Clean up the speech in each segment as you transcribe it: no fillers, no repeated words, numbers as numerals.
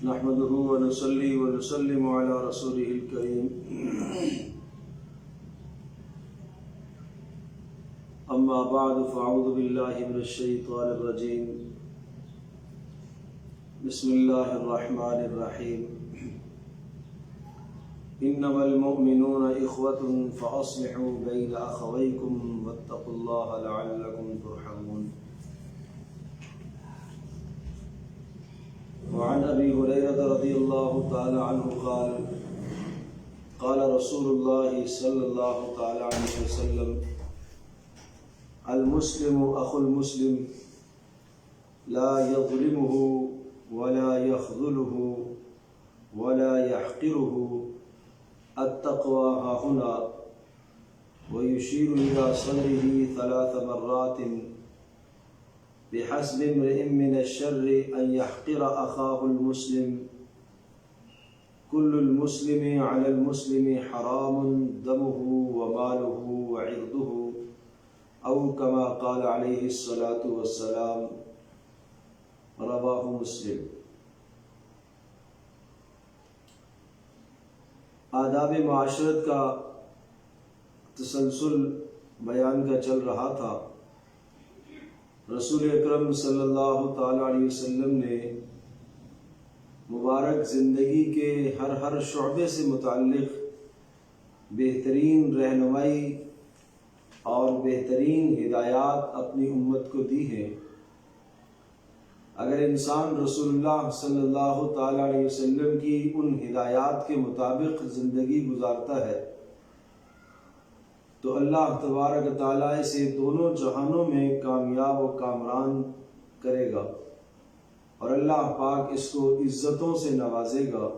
نحمده ونصلي ونسلم على رسوله الكريم أما بعد فأعوذ بالله من الشيطان الرجيم بسم الله الرحمن الرحيم إنما المؤمنون إخوة فأصلحوا بين أخويكم واتقوا الله لعلكم ترحمون. وعن أبي هريرة رضي الله تعالى عنه قال رسول الله صلى الله تعالى عليه وسلم المسلم أخو المسلم لا يظلمه ولا يخذله ولا يحقره التقوى هاهنا ويشير إلى صدره 3 مرات بحسب امرئ من الشر أن يحقر أخاه المسلم كل المسلم على المسلم حرام دمه وماله وعرضه أو كما قال عليه الصلاة والسلام رواه مسلم. آداب معاشرت کا تسلسل بیان کا چل رہا تھا. رسول اکرم صلی اللہ تعالی علیہ وسلم نے مبارک زندگی کے ہر شعبے سے متعلق بہترین رہنمائی اور بہترین ہدایات اپنی امت کو دی ہیں. اگر انسان رسول اللہ صلی اللہ تعالی علیہ وسلم کی ان ہدایات کے مطابق زندگی گزارتا ہے تو اللہ تبارک تعالیٰ اسے دونوں جہانوں میں کامیاب و کامران کرے گا اور اللہ پاک اس کو عزتوں سے نوازے گا.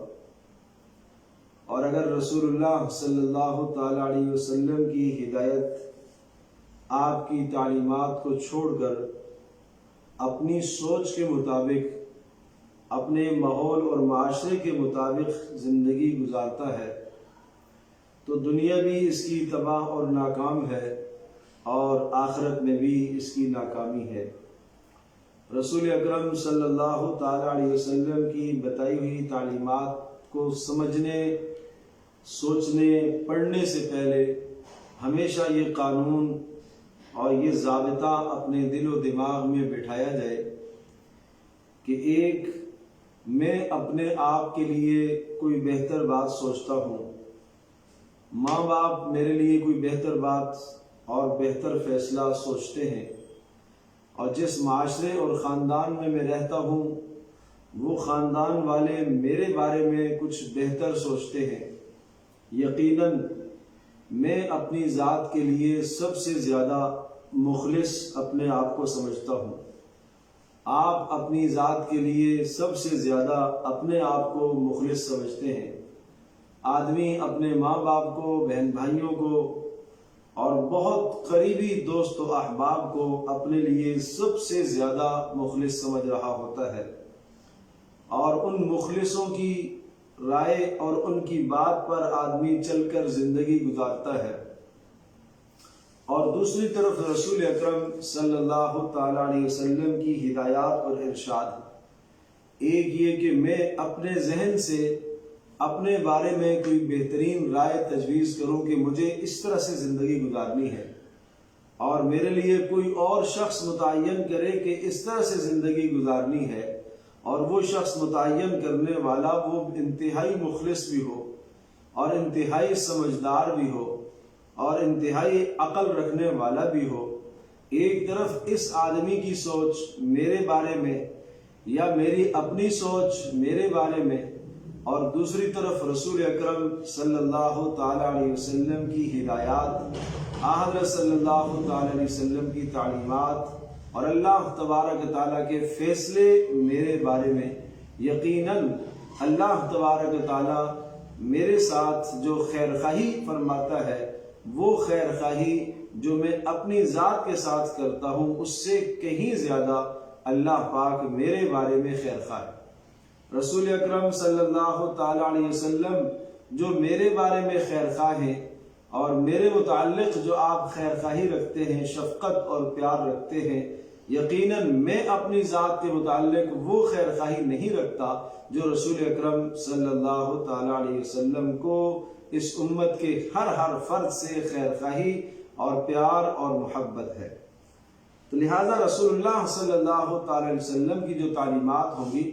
اور اگر رسول اللہ صلی اللہ تعالیٰ علیہ وسلم کی ہدایت آپ کی تعلیمات کو چھوڑ کر اپنی سوچ کے مطابق اپنے ماحول اور معاشرے کے مطابق زندگی گزارتا ہے تو دنیا بھی اس کی تباہ اور ناکام ہے اور آخرت میں بھی اس کی ناکامی ہے. رسول اکرم صلی اللہ تعالی علیہ وسلم کی بتائی ہوئی تعلیمات کو سمجھنے، سوچنے، پڑھنے سے پہلے ہمیشہ یہ قانون اور یہ ضابطہ اپنے دل و دماغ میں بٹھایا جائے کہ ایک میں اپنے آپ کے لیے کوئی بہتر بات سوچتا ہوں، ماں باپ میرے لیے کوئی بہتر بات اور بہتر فیصلہ سوچتے ہیں، اور جس معاشرے اور خاندان میں میں رہتا ہوں وہ خاندان والے میرے بارے میں کچھ بہتر سوچتے ہیں. یقیناً میں اپنی ذات کے لیے سب سے زیادہ مخلص اپنے آپ کو سمجھتا ہوں. آپ اپنی ذات کے لیے سب سے زیادہ اپنے آپ کو مخلص سمجھتے ہیں. آدمی اپنے ماں باپ کو، بہن بھائیوں کو اور بہت قریبی دوست و احباب کو اپنے لیے سب سے زیادہ مخلص سمجھ رہا ہوتا ہے، اور ان مخلصوں کی رائے اور ان کی بات پر آدمی چل کر زندگی گزارتا ہے. اور دوسری طرف رسول اکرم صلی اللہ تعالی علیہ وسلم کی ہدایات اور ارشاد، ایک یہ کہ میں اپنے ذہن سے اپنے بارے میں کوئی بہترین رائے تجویز کروں کہ مجھے اس طرح سے زندگی گزارنی ہے، اور میرے لیے کوئی اور شخص متعین کرے کہ اس طرح سے زندگی گزارنی ہے، اور وہ شخص متعین کرنے والا وہ انتہائی مخلص بھی ہو اور انتہائی سمجھدار بھی ہو اور انتہائی عقل رکھنے والا بھی ہو. ایک طرف اس آدمی کی سوچ میرے بارے میں یا میری اپنی سوچ میرے بارے میں، اور دوسری طرف رسول اکرم صلی اللہ تعالی علیہ وسلم کی ہدایات، حضرت صلی اللہ تعالی علیہ وسلم کی تعلیمات اور اللہ تبارک تعالیٰ کے فیصلے میرے بارے میں. یقیناً اللہ تبارک تعالیٰ میرے ساتھ جو خیر خواہی فرماتا ہے وہ خیر خواہی جو میں اپنی ذات کے ساتھ کرتا ہوں اس سے کہیں زیادہ اللہ پاک میرے بارے میں خیر خواہ ہے. رسول اکرم صلی اللہ تعالی علیہ وسلم جو میرے بارے میں خیر خواہ ہیں اور میرے متعلق جو آپ خیر خواہی رکھتے ہیں، شفقت اور پیار رکھتے ہیں، یقیناً میں اپنی ذات کے متعلق وہ خیر خواہی نہیں رکھتا جو رسول اکرم صلی اللہ تعالی علیہ وسلم کو اس امت کے ہر فرد سے خیر خواہی اور پیار اور محبت ہے۔ تو لہٰذا رسول اللہ صلی اللہ تعالی علیہ وسلم کی جو تعلیمات ہوں گی،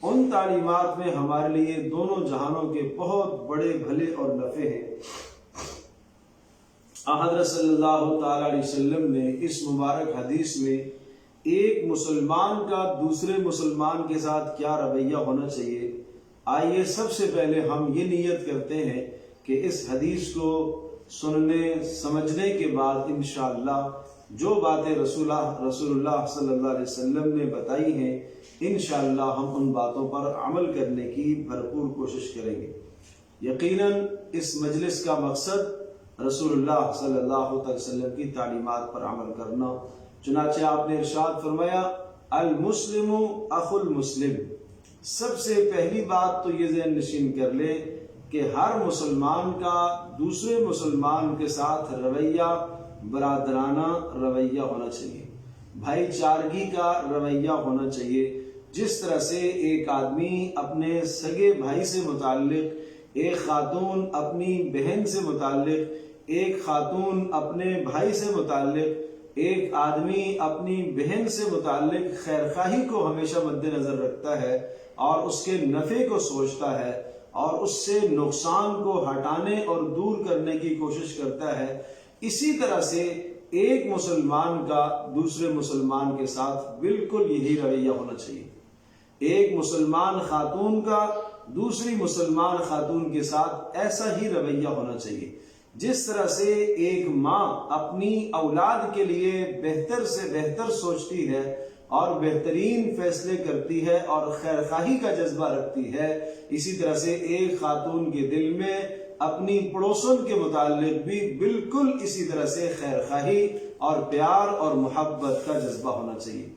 ان تعلیمات میں ہمارے لیے دونوں جہانوں کے بہت بڑے بھلے اور نفع ہیں۔ حضرت صلی اللہ تعالی علیہ وسلم نے اس مبارک حدیث میں ایک مسلمان کا دوسرے مسلمان کے ساتھ کیا رویہ ہونا چاہیے، آئیے سب سے پہلے ہم یہ نیت کرتے ہیں کہ اس حدیث کو سننے سمجھنے کے بعد انشاءاللہ جو باتیں رسول اللہ صلی اللہ علیہ وسلم نے بتائی ہیں، انشاءاللہ ہم ان باتوں پر عمل کرنے کی بھرپور کوشش کریں گے۔ یقیناً اس مجلس کا مقصد رسول اللہ صلی اللہ علیہ وسلم کی تعلیمات پر عمل کرنا۔ چنانچہ آپ نے ارشاد فرمایا المسلم اخو المسلم۔ سب سے پہلی بات تو یہ ذہن نشین کر لیں کہ ہر مسلمان کا دوسرے مسلمان کے ساتھ رویہ برادرانہ رویہ ہونا چاہیے، بھائی چارگی کا رویہ ہونا چاہیے۔ جس طرح سے ایک آدمی اپنے سگے بھائی سے متعلق، ایک خاتون اپنی بہن سے متعلق، ایک خاتون اپنے بھائی سے متعلق، ایک آدمی اپنی بہن سے متعلق خیر خواہی کو ہمیشہ مد نظر رکھتا ہے اور اس کے نفع کو سوچتا ہے اور اس سے نقصان کو ہٹانے اور دور کرنے کی کوشش کرتا ہے، اسی طرح سے ایک مسلمان کا دوسرے مسلمان کے ساتھ بالکل یہی رویہ ہونا چاہیے۔ ایک مسلمان خاتون کا دوسری مسلمان خاتون کے ساتھ ایسا ہی رویہ ہونا چاہیے۔ جس طرح سے ایک ماں اپنی اولاد کے لیے بہتر سے بہتر سوچتی ہے اور بہترین فیصلے کرتی ہے اور خیر خواہی کا جذبہ رکھتی ہے، اسی طرح سے ایک خاتون کے دل میں اپنی پڑوسن کے متعلق بھی بالکل اسی طرح سے خیر خواہی اور پیار اور محبت کا جذبہ ہونا چاہیے۔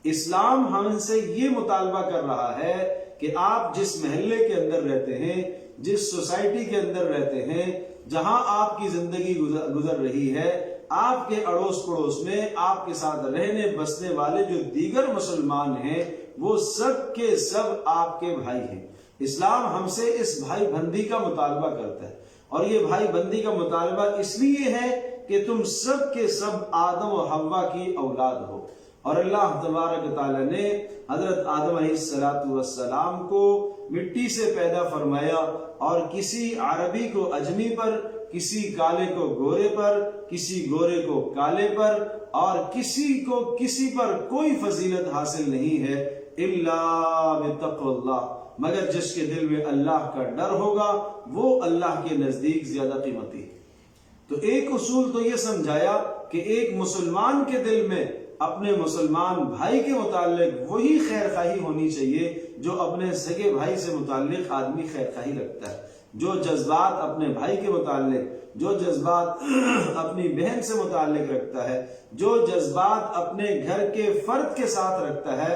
اسلام ہم سے یہ مطالبہ کر رہا ہے کہ آپ جس محلے کے اندر رہتے ہیں، جس سوسائٹی کے اندر رہتے ہیں، جہاں آپ کی زندگی گزر رہی ہے، آپ کے اڑوس پڑوس میں آپ کے ساتھ رہنے بسنے والے جو دیگر مسلمان ہیں، وہ سب کے سب آپ کے بھائی ہیں۔ اسلام ہم سے اس بھائی بندی کا مطالبہ کرتا ہے، اور یہ بھائی بندی کا مطالبہ اس لیے ہے کہ تم سب کے سب آدم و حوا کی اولاد ہو، اور اللہ تبارک تعالیٰ نے حضرت آدم علیہ السلام کو مٹی سے پیدا فرمایا، اور کسی عربی کو اجمی پر، کسی کالے کو گورے پر، کسی گورے کو کالے پر، اور کسی کو کسی پر کوئی فضیلت حاصل نہیں ہے الا بتقوی اللہ، مگر جس کے دل میں اللہ کا ڈر ہوگا وہ اللہ کے نزدیک زیادہ قیمتی ہے۔ تو ایک اصول تو یہ سمجھایا کہ ایک مسلمان کے دل میں اپنے مسلمان بھائی کے متعلق وہی خیر خواہی ہونی چاہیے جو اپنے سگے بھائی سے متعلق آدمی خیر خواہی رکھتا ہے۔ جو جذبات اپنے بھائی کے متعلق، جو جذبات اپنی بہن سے متعلق رکھتا ہے، جو جذبات اپنے گھر کے فرد کے ساتھ رکھتا ہے،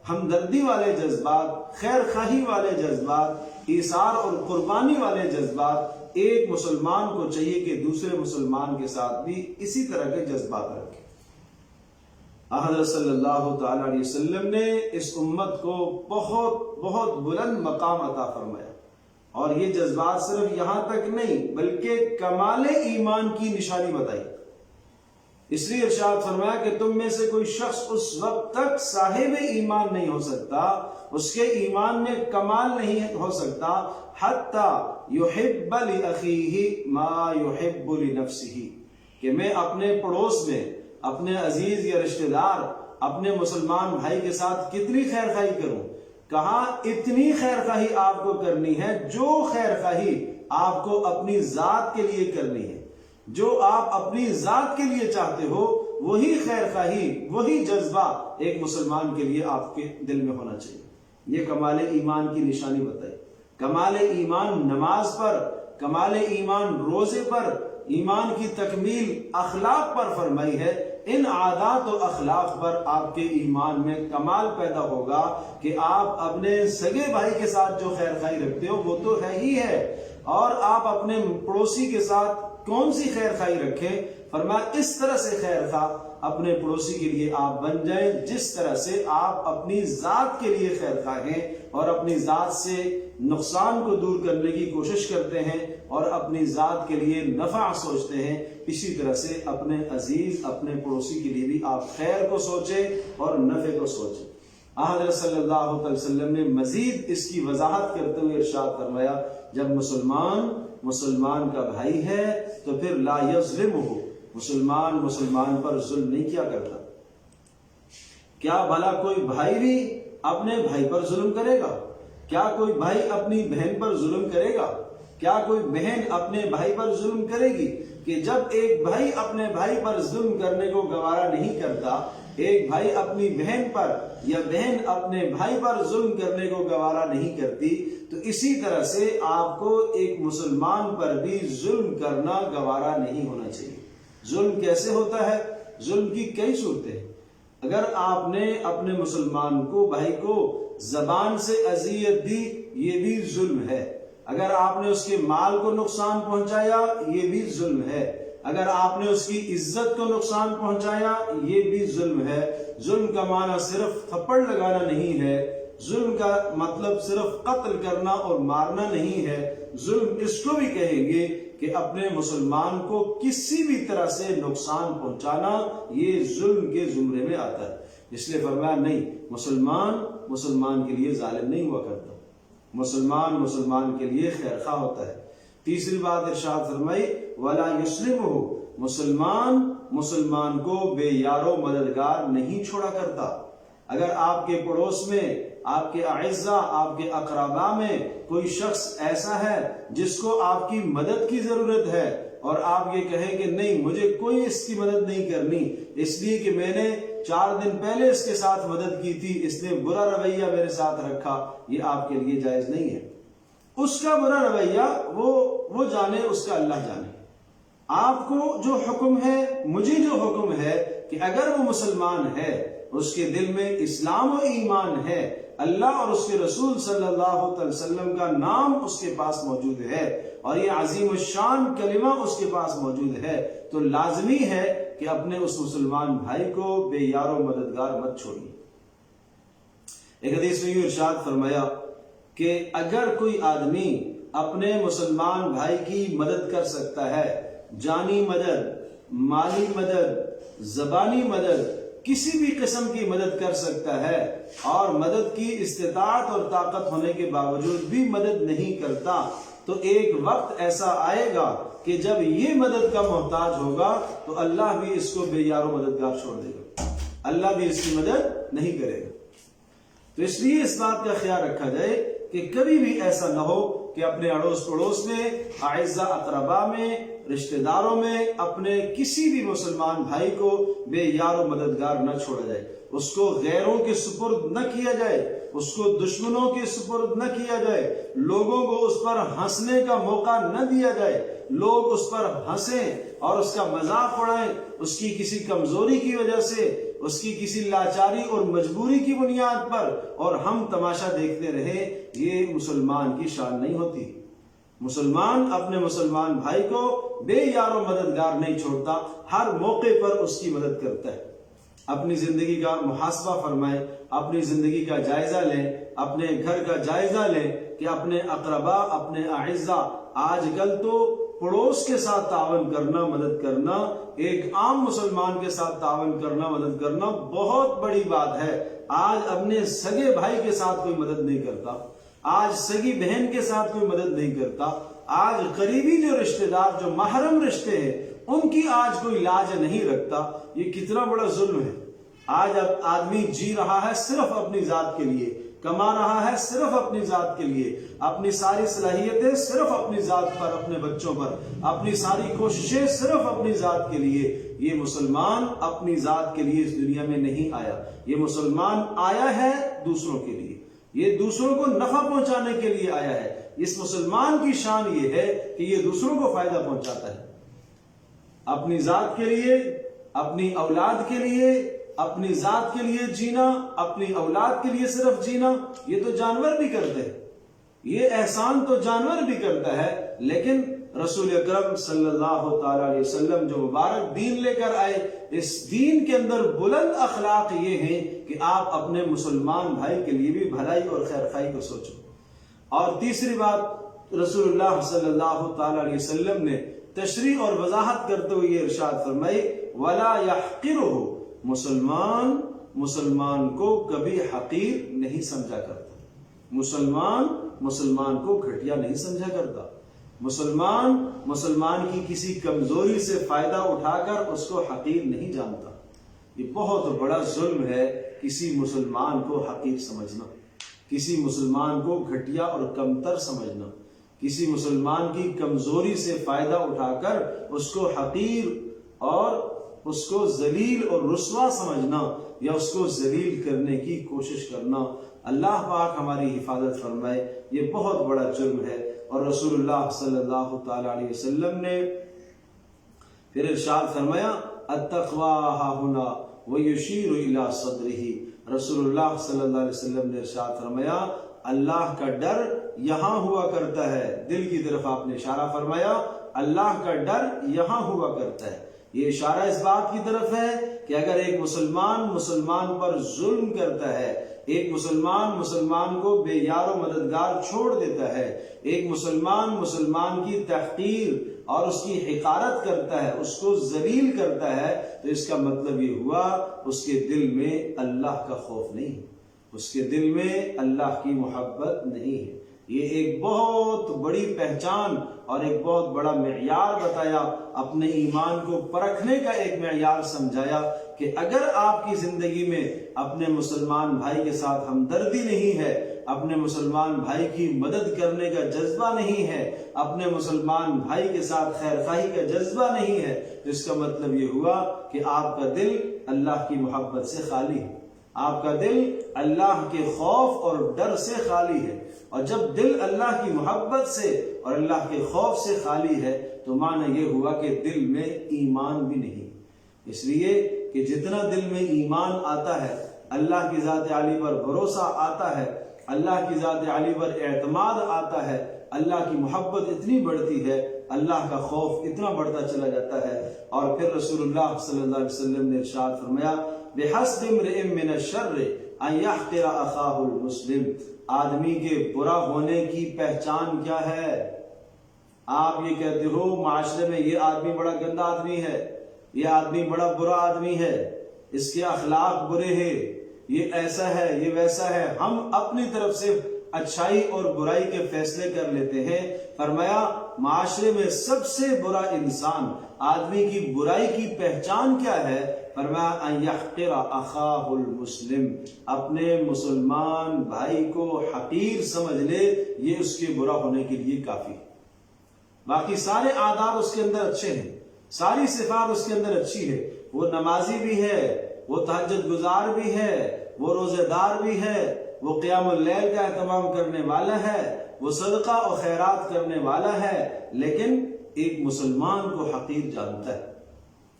ہمدردی والے جذبات، خیر خواہی والے جذبات، ایثار اور قربانی والے جذبات، ایک مسلمان کو چاہیے کہ دوسرے مسلمان کے ساتھ بھی اسی طرح کے جذبات رکھے۔ حضرت صلی اللہ تعالی علیہ وسلم نے اس امت کو بہت بلند مقام عطا فرمایا، اور یہ جذبات صرف یہاں تک نہیں بلکہ کمال ایمان کی نشانی بتائی۔ اس لیے ارشاد فرمایا کہ تم میں سے کوئی شخص اس وقت تک صاحب ایمان نہیں ہو سکتا، اس کے ایمان میں کمال نہیں ہو سکتا، حتی یحب لأخیہ ما یحب لنفسہ، کہ میں اپنے پڑوس میں اپنے عزیز یا رشتہ دار، اپنے مسلمان بھائی کے ساتھ کتنی خیر خواہی کروں؟ کہاں اتنی خیر خواہی آپ کو کرنی ہے جو خیر خواہی آپ کو اپنی ذات کے لیے کرنی ہے، جو آپ اپنی ذات کے لیے چاہتے ہو، وہی خیر خواہی، وہی جذبہ ایک مسلمان کے لیے آپ کے دل میں ہونا چاہیے۔ یہ کمال ایمان کی نشانی بتائی۔ کمال ایمان نماز پر، کمال ایمان روزے پر، ایمان کی تکمیل اخلاق پر فرمائی ہے۔ ان عادات و اخلاق پر آپ کے ایمان میں کمال پیدا ہوگا کہ آپ اپنے سگے بھائی کے ساتھ جو خیر خواہی رکھتے ہو وہ تو ہے ہی ہے، اور آپ اپنے پڑوسی کے ساتھ کون سی خیر خواہی رکھیں؟ فرمایا اس طرح سے خیر خواہ اپنے پڑوسی کے لیے آپ بن جائیں جس طرح سے آپ اپنی ذات کے لیے خیر خواہ ہیں اور اپنی ذات سے نقصان کو دور کرنے کی کوشش کرتے ہیں اور اپنی ذات کے لیے نفع سوچتے ہیں، اسی طرح سے اپنے عزیز اپنے پڑوسی کے لیے بھی آپ خیر کو سوچیں اور نفع کو سوچیں۔ حضرت صلی اللہ علیہ وسلم نے مزید اس کی وضاحت کرتے ہوئے ارشاد فرمایا، جب مسلمان کا بھائی ہے تو پھر لا یظلمہ، مسلمان پر ظلم نہیں کیا کرتا۔ کیا بھلا کوئی بھائی بھی اپنے بھائی پر ظلم کرے گا؟ کیا کوئی بھائی اپنی بہن پر ظلم کرے گا؟ کیا کوئی بہن اپنے بھائی پر ظلم کرے گی؟ کہ جب ایک بھائی اپنے بھائی پر ظلم کرنے کو گوارا نہیں کرتا، ایک بھائی اپنی بہن پر یا بہن اپنے بھائی پر ظلم کرنے کو گوارا نہیں کرتی، تو اسی طرح سے آپ کو ایک مسلمان پر بھی ظلم کرنا گوارا نہیں ہونا چاہیے۔ ظلم کیسے ہوتا ہے؟ ظلم کی کئی صورتیں۔ اگر آپ نے اپنے مسلمان کو بھائی کو زبان سے اذیت دی، یہ بھی ظلم ہے۔ اگر آپ نے اس کے مال کو نقصان پہنچایا، یہ بھی ظلم ہے۔ اگر آپ نے اس کی عزت کو نقصان پہنچایا، یہ بھی ظلم ہے۔ ظلم کا معنی صرف تھپڑ لگانا نہیں ہے، ظلم کا مطلب صرف قتل کرنا اور مارنا نہیں ہے۔ ظلم اس کو بھی کہیں گے کہ اپنے مسلمان کو کسی بھی طرح سے نقصان پہنچانا، یہ ظلم کے زمرے میں آتا ہے۔ اس لیے فرمایا نہیں، مسلمان کے لیے ظالم نہیں ہوا کرتا، مسلمان کے لیے خیر خواہ ہوتا ہے۔ تیسری بات ارشاد فرمائی، ولا یسلمہ، مسلمان کو بے یار و مددگار نہیں چھوڑا کرتا۔ اگر آپ کے پڑوس میں، آپ کے اعزاء، آپ کے اقرباء میں کوئی شخص ایسا ہے جس کو آپ کی مدد کی ضرورت ہے اور آپ یہ کہیں کہ نہیں، مجھے کوئی اس کی مدد نہیں کرنی اس لیے کہ میں نے 4 دن پہلے اس کے ساتھ مدد کی تھی، اس نے برا رویہ میرے ساتھ رکھا، یہ آپ کے لیے جائز نہیں ہے۔ اس کا برا رویہ وہ جانے، اس کا اللہ جانے۔ آپ کو جو حکم ہے، مجھے جو حکم ہے کہ اگر وہ مسلمان ہے، اس کے دل میں اسلام و ایمان ہے، اللہ اور اس کے رسول صلی اللہ علیہ وسلم کا نام اس کے پاس موجود ہے اور یہ عظیم الشان کلمہ اس کے پاس موجود ہے، تو لازمی ہے کہ اپنے اس مسلمان بھائی کو بے یار و مددگار مت چھوڑیے۔ ایک حدیث میں یہ ارشاد فرمایا کہ اگر کوئی آدمی اپنے مسلمان بھائی کی مدد کر سکتا ہے، جانی مدد، مالی مدد، زبانی مدد، کسی بھی قسم کی مدد کر سکتا ہے اور مدد کی استطاعت اور طاقت ہونے کے باوجود بھی مدد نہیں کرتا، تو ایک وقت ایسا آئے گا کہ جب یہ مدد کا محتاج ہوگا تو اللہ بھی اس کو بے یار و مددگار چھوڑ دے گا، اللہ بھی اس کی مدد نہیں کرے گا۔ تو اس لیے اس بات کا خیال رکھا جائے کہ کبھی بھی ایسا نہ ہو کہ اپنے اڑوس پڑوس میں، اعزاء اقرباء میں، رشتہ داروں میں اپنے کسی بھی مسلمان بھائی کو بے یار و مددگار نہ چھوڑا جائے، اس کو غیروں کے سپرد نہ کیا جائے، اس کو دشمنوں کے سپرد نہ کیا جائے، لوگوں کو اس پر ہنسنے کا موقع نہ دیا جائے، لوگ اس پر ہنسیں اور اس کا مذاق اڑائیں، اس کی کسی کمزوری کی وجہ سے، اس کی کسی لاچاری اور مجبوری کی بنیاد پر، اور ہم تماشا دیکھتے رہیں، یہ مسلمان کی شان نہیں ہوتی۔ مسلمان اپنے مسلمان بھائی کو بے یار و مددگار نہیں چھوڑتا، ہر موقع پر اس کی مدد کرتا ہے۔ اپنی زندگی کا محاسبہ فرمائیں، اپنی زندگی کا جائزہ لیں، اپنے گھر کا جائزہ لیں کہ اپنے اقرباء، اپنے اعزاء، آج کل تو پڑوس کے ساتھ تعاون کرنا، مدد کرنا، ایک عام مسلمان کے ساتھ تعاون کرنا، مدد کرنا بہت بڑی بات ہے۔ آج اپنے سگے بھائی کے ساتھ کوئی مدد نہیں کرتا، آج سگی بہن کے ساتھ کوئی مدد نہیں کرتا، آج قریبی جو رشتہ دار، جو محرم رشتے ہیں، ان کی آج کوئی لاج نہیں رکھتا۔ یہ کتنا بڑا ظلم ہے۔ آج آدمی جی رہا ہے صرف اپنی ذات کے لیے، کما رہا ہے صرف اپنی ذات کے لیے، اپنی ساری صلاحیتیں صرف اپنی ذات پر، اپنے بچوں پر، اپنی ساری کوششیں صرف اپنی ذات کے لیے۔ یہ مسلمان اپنی ذات کے لیے اس دنیا میں نہیں آیا، یہ مسلمان آیا ہے دوسروں کے لیے، یہ دوسروں کو نفع پہنچانے کے لیے آیا ہے۔ اس مسلمان کی شان یہ ہے کہ یہ دوسروں کو فائدہ پہنچاتا ہے، اپنی ذات کے لیے، اپنی اولاد کے لیے، اپنی ذات کے لیے جینا، اپنی اولاد کے لیے صرف جینا، یہ تو جانور بھی کرتے ہیں، یہ احسان تو جانور بھی کرتا ہے، لیکن رسول اکرم صلی اللہ تعالی علیہ وسلم جو مبارک دین لے کر آئے، اس دین کے اندر بلند اخلاق یہ ہیں کہ آپ اپنے مسلمان بھائی کے لیے بھی بھلائی اور خیر خواہی کو سوچو۔ اور تیسری بات، رسول اللہ صلی اللہ تعالی علیہ وسلم نے تشریح اور وضاحت کرتے ہوئے یہ ارشاد فرمائی، وَلَا يَحْقِرُهُ، مسلمان کو کبھی حقیر نہیں سمجھا کرتا، مسلمان کو گھٹیا نہیں سمجھا کرتا، مسلمان کی کسی کمزوری سے فائدہ اٹھا کر اس کو حقیر نہیں جانتا۔ یہ بہت بڑا ظلم ہے کسی مسلمان کو حقیر سمجھنا، کسی مسلمان کو گھٹیا اور کمتر سمجھنا، کسی مسلمان کی کمزوری سے فائدہ اٹھا کر اس کو حقیر اور اس کو ذلیل اور رسوا سمجھنا یا اس کو ذلیل کرنے کی کوشش کرنا۔ اللہ پاک ہماری حفاظت فرمائے، یہ بہت بڑا جرم ہے۔ اور رسول اللہ صلی اللہ تعالی علیہ وسلم نے پھر ارشاد فرمایا، التقوی ہاہنا ویشیر الی صدرہ، رسول اللہ صلی اللہ علیہ وسلم نے ارشاد فرمایا، اللہ کا ڈر یہاں ہوا کرتا ہے۔ دل کی طرف آپ نے اشارہ فرمایا، اللہ کا ڈر یہاں ہوا کرتا ہے۔ یہ اشارہ اس بات کی طرف ہے کہ اگر ایک مسلمان پر ظلم کرتا ہے، ایک مسلمان کو بے یار و مددگار چھوڑ دیتا ہے، ایک مسلمان کی تحقیر اور اس کی حقارت کرتا ہے، اس کو ذلیل کرتا ہے، تو اس کا مطلب یہ ہوا اس کے دل میں اللہ کا خوف نہیں، اس کے دل میں اللہ کی محبت نہیں ہے۔ یہ ایک بہت بڑی پہچان اور ایک بہت بڑا معیار بتایا، اپنے ایمان کو پرکھنے کا ایک معیار سمجھایا کہ اگر آپ کی زندگی میں اپنے مسلمان بھائی کے ساتھ ہمدردی نہیں ہے، اپنے مسلمان بھائی کی مدد کرنے کا جذبہ نہیں ہے، اپنے مسلمان بھائی کے ساتھ خیر خواہی کا جذبہ نہیں ہے، تو اس کا مطلب یہ ہوا کہ آپ کا دل اللہ کی محبت سے خالی ہے، آپ کا دل اللہ کے خوف اور ڈر سے خالی ہے۔ اور جب دل اللہ کی محبت سے اور اللہ کے خوف سے خالی ہے تو معنی یہ ہوا کہ دل میں ایمان بھی نہیں۔ اس لیے کہ جتنا دل میں ایمان آتا ہے، اللہ کی ذات عالی پر بھروسہ آتا ہے، اللہ کی ذات عالی پر اعتماد آتا ہے، اللہ کی محبت اتنی بڑھتی ہے، اللہ کا خوف اتنا بڑھتا چلا جاتا ہے۔ اور پھر رسول اللہ صلی اللہ علیہ وسلم نے ارشاد فرمایا، بِحَسْبِ امْرِئٍ مِّنَ الشَّرِّ أَن يَحْقِرَ أَخَاهُ الْمُسْلِمَ، آدمی کے برا ہونے کی پہچان کیا ہے؟ آپ یہ کہتے ہو معاشرے میں یہ آدمی بڑا گندا آدمی ہے، یہ آدمی بڑا برا آدمی ہے، اس کے اخلاق برے ہیں، یہ ایسا ہے، یہ ویسا ہے، ہم اپنی طرف سے اچھائی اور برائی کے فیصلے کر لیتے ہیں۔ فرمایا معاشرے میں سب سے برا انسان، آدمی کی برائی کی پہچان کیا ہے؟ فرمایا ان یحقر اخاہ المسلم، اپنے مسلمان بھائی کو حقیر سمجھ لے، یہ اس کے برا ہونے کے لیے کافی ہے۔ باقی سارے آداب اس کے اندر اچھے ہیں، ساری صفات اس کے اندر اچھی ہے، وہ نمازی بھی ہے، وہ تہجد گزار بھی ہے، وہ روزے دار بھی ہے، وہ قیام اللیل کا اہتمام کرنے والا ہے، وہ صدقہ و خیرات کرنے والا ہے، لیکن ایک مسلمان کو حقیر جانتا ہے،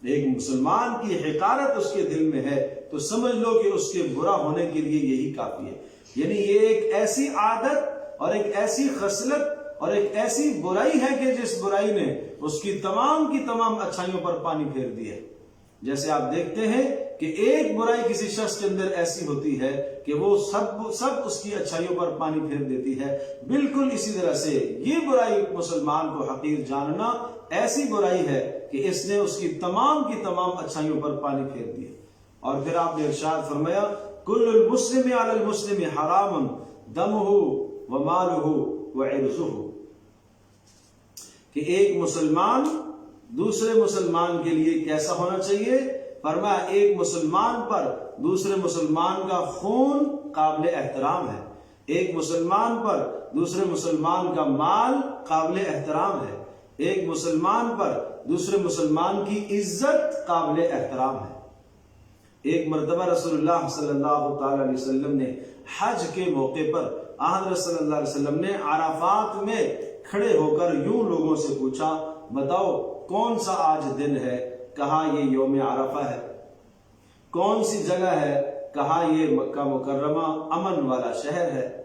ایک مسلمان کی حقارت اس کے دل میں ہے، تو سمجھ لو کہ اس کے برا ہونے کے لیے یہی کافی ہے۔ یعنی یہ ایک ایسی عادت اور ایک ایسی خصلت اور ایک ایسی برائی ہے کہ جس برائی نے اس کی تمام اچھائیوں پر پانی پھیر دیا ہے۔ جیسے آپ دیکھتے ہیں کہ ایک برائی کسی شخص کے اندر ایسی ہوتی ہے کہ وہ سب اس کی اچھائیوں پر پانی پھیر دیتی ہے، بالکل اسی طرح سے یہ برائی مسلمان کو حقیر جاننا ایسی برائی ہے کہ اس نے اس کی تمام اچھائیوں پر پانی پھیر دیا۔ اور پھر آپ نے ارشاد فرمایا، کل المسلم علی المسلم حرام دمہ ومالہ وعرضہ، کہ ایک مسلمان دوسرے مسلمان کے لیے کیسا ہونا چاہیے؟ فرمایا ایک مسلمان پر دوسرے مسلمان کا خون قابل احترام ہے، ایک مسلمان پر دوسرے مسلمان کا مال قابل احترام ہے، ایک مسلمان پر دوسرے مسلمان کی عزت قابل احترام ہے۔ ایک مرتبہ رسول اللہ صلی اللہ تعالی علیہ وسلم نے حج کے موقع پر حضرت صلی اللہ علیہ وسلم نے عرفات میں کھڑے ہو کر یوں لوگوں سے پوچھا، بتاؤ کون سا آج دن ہے؟ کہا یہ یوم عرفہ ہے۔ کون سی جگہ ہے؟ کہا یہ مکہ مکرمہ امن والا شہر ہے۔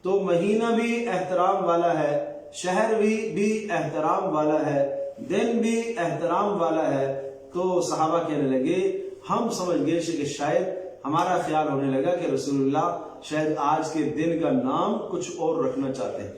تو مہینہ بھی احترام والا ہے، شہر بھی احترام والا ہے، دن بھی احترام والا ہے۔ تو صحابہ کہنے لگے، ہم سمجھ گئے کہ شاید ہمارا خیال ہونے لگا کہ رسول اللہ شاید آج کے دن کا نام کچھ اور رکھنا چاہتے ہیں۔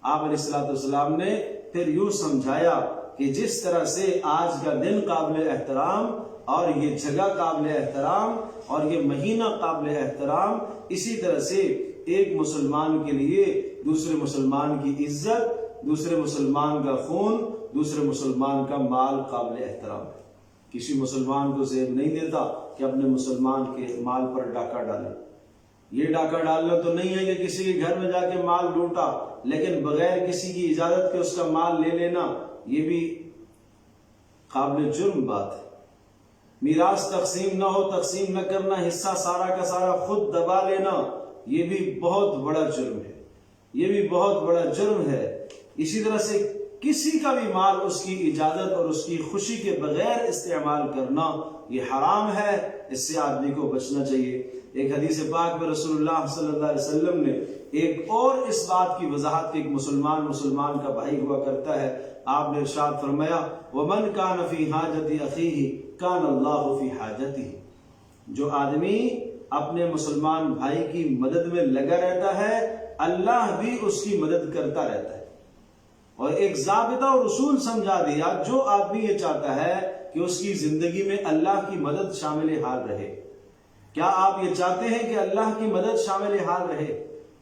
آپ علیہ السلام نے پھر یوں سمجھایا کہ جس طرح سے آج کا دن قابل احترام اور یہ جگہ قابل احترام اور یہ مہینہ قابل احترام، اسی طرح سے ایک مسلمان کے لیے دوسرے مسلمان کی عزت، دوسرے مسلمان کا خون، دوسرے مسلمان کا مال قابل احترام ہے۔ کسی مسلمان کو زیب نہیں دیتا کہ اپنے مسلمان کے مال پر ڈاکہ ڈالے۔ یہ ڈاکہ ڈالنا تو نہیں ہے کہ کسی کے گھر میں جا کے مال لوٹا، لیکن بغیر کسی کی اجازت کے اس کا مال لے لینا یہ بھی قابل جرم بات ہے۔ میراث تقسیم نہ ہو، تقسیم نہ کرنا، حصہ سارا کا سارا خود دبا لینا، یہ بھی بہت بڑا جرم ہے، یہ بھی بہت بڑا جرم ہے۔ اسی طرح سے کسی کا بھی مال اس کی اجازت اور اس کی خوشی کے بغیر استعمال کرنا یہ حرام ہے، اس سے آدمی کو بچنا چاہیے۔ ایک حدیث پاک میں رسول اللہ صلی اللہ علیہ وسلم نے ایک اور اس بات کی وضاحت کہ ایک مسلمان کا بھائی ہوا کرتا ہے۔ آپ نے ارشاد فرمایا، وَمَنْ كَانَ فِي حَاجَةِ أَخِيهِ كَانَ اللَّهُ فِي حَاجَتِهِ۔ جو آدمی اپنے مسلمان بھائی کی مدد میں لگا رہتا ہے، اللہ بھی اس کی مدد کرتا رہتا ہے۔ اور ایک ضابطہ اور اصول سمجھا دیا، جو آدمی یہ چاہتا ہے کہ اس کی زندگی میں اللہ کی مدد شامل حال رہے۔ کیا آپ یہ چاہتے ہیں کہ اللہ کی مدد شامل حال رہے؟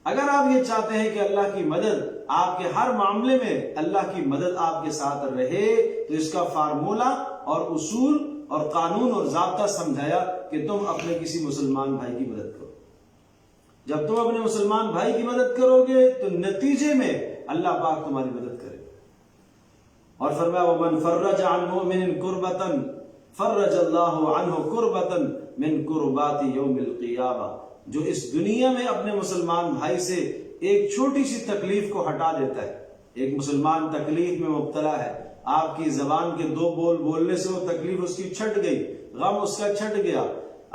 اگر آپ یہ چاہتے ہیں کہ اللہ کی مدد آپ کے ہر معاملے میں اللہ کی مدد آپ کے ساتھ رہے، تو اس کا فارمولہ اور اصول اور قانون اور ضابطہ سمجھایا کہ تم اپنے کسی مسلمان بھائی کی مدد کرو۔ جب تم اپنے مسلمان بھائی کی مدد کرو گے تو نتیجے میں اللہ پاک تمہاری مدد کرے گا۔ اور فرمایا، وَمَنْ فَرَّجَ عَنْ مُؤْمِنٍ كُرْبَةً فَرَّجَ اللَّهُ عَنْهُ كُرْبَةً مِنْ كُرْبَاتِ يَوْمِ الْقِيَامَةِ۔ جو اس دنیا میں اپنے مسلمان بھائی سے ایک چھوٹی سی تکلیف کو ہٹا دیتا ہے۔ ایک مسلمان تکلیف میں مبتلا ہے، آپ کی زبان کے دو بول بولنے سے وہ تکلیف اس کی چھٹ گئی، غم اس کا چھٹ گیا۔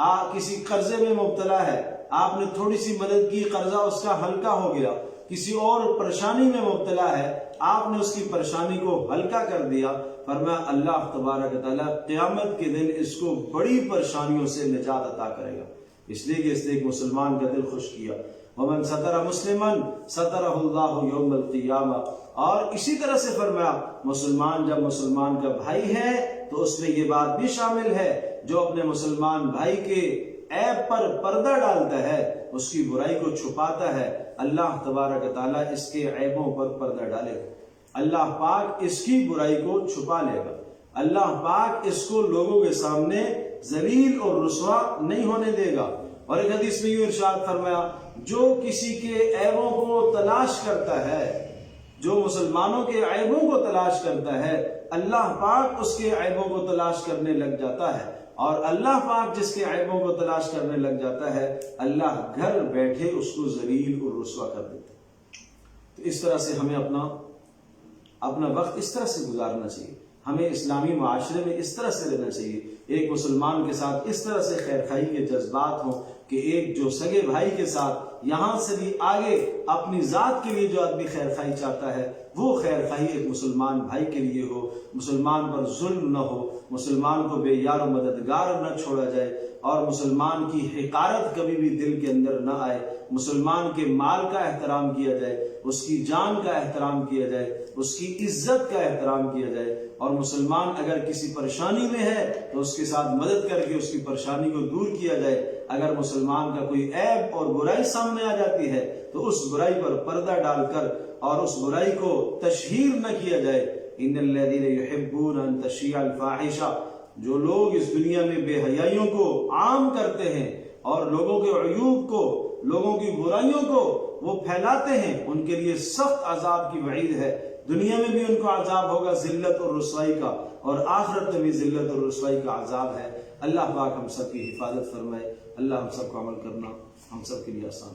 آپ کسی قرضے میں مبتلا ہے، آپ نے تھوڑی سی مدد کی، قرضہ اس کا ہلکا ہو گیا۔ کسی اور پریشانی میں مبتلا ہے، آپ نے اس کی پریشانی کو ہلکا کر دیا۔ فرمایا اللہ تبارک و تعالیٰ قیامت کے دن اس کو بڑی پریشانیوں سے نجات عطا کرے گا، اس لیے کہ اس نے ایک مسلمان کا دل خوش کیا۔ وَمَنْ سَتَرَ مُسْلِمًا سَتَرَهُ اللَّهُ يَوْمَ الْقِيَامَةِ۔ اور اسی طرح سے فرمایا، مسلمان جب مسلمان کا بھائی ہے تو اس میں یہ بات بھی شامل ہے، جو اپنے مسلمان بھائی کے عیب پر پردہ ڈالتا ہے، اس کی برائی کو چھپاتا ہے، اللہ تبارک و تعالیٰ اس کے عیبوں پر پردہ ڈالے گا۔ اللہ پاک اس کی برائی کو چھپا لے گا، اللہ پاک اس کو لوگوں کے سامنے ذلیل اور رسوا نہیں ہونے دے گا۔ اور ایک حدیث میں یوں ارشاد فرمایا، جو کسی کے عیبوں کو تلاش کرتا ہے، جو مسلمانوں کے عیبوں کو تلاش کرتا ہے، اللہ پاک اس کے عیبوں کو تلاش کرنے لگ جاتا ہے، اور اللہ پاک جس کے عیبوں کو تلاش کرنے لگ جاتا ہے، اللہ گھر بیٹھے اس کو ذلیل اور رسوا کر دیتا ہے۔ تو اس طرح سے ہمیں اپنا وقت اس طرح سے گزارنا چاہیے، ہمیں اسلامی معاشرے میں اس طرح سے رہنا چاہیے، ایک مسلمان کے ساتھ اس طرح سے خیر خواہی کے جذبات ہوں کہ ایک جو سگے بھائی کے ساتھ یہاں سے بھی آگے اپنی ذات کے لیے جو آدمی خیر خواہی چاہتا ہے، وہ خیر خواہی ایک مسلمان بھائی کے لیے ہو، مسلمان پر ظلم نہ ہو، مسلمان کو بے یار و مددگار نہ چھوڑا جائے، اور مسلمان کی حقارت کبھی بھی دل کے اندر نہ آئے، مسلمان کے مال کا احترام کیا جائے، اس کی جان کا احترام کیا جائے، اس کی عزت کا احترام کیا جائے، اور مسلمان اگر کسی پریشانی میں ہے تو اس کے ساتھ مدد کر کے اس کی پریشانی کو دور کیا جائے۔ اگر مسلمان کا کوئی عیب اور برائی سامنے آ جاتی ہے تو اس برائی پر پردہ ڈال کر اور اس برائی کو تشہیر نہ کیا جائے۔ ان الذین یحبون ان تشیع الفاحشہ، جو لوگ اس دنیا میں بے حیائیوں کو عام کرتے ہیں اور لوگوں کے عیوب کو، لوگوں کی برائیوں کو وہ پھیلاتے ہیں، ان کے لیے سخت عذاب کی وعید ہے۔ دنیا میں بھی ان کو عذاب ہوگا ذلت اور رسوائی کا، اور آخرت میں بھی ذلت اور رسوائی کا عذاب ہے۔ اللہ پاک ہم سب کی حفاظت فرمائے، اللہ ہم سب کو عمل کرنا ہم سب کے لیے آسان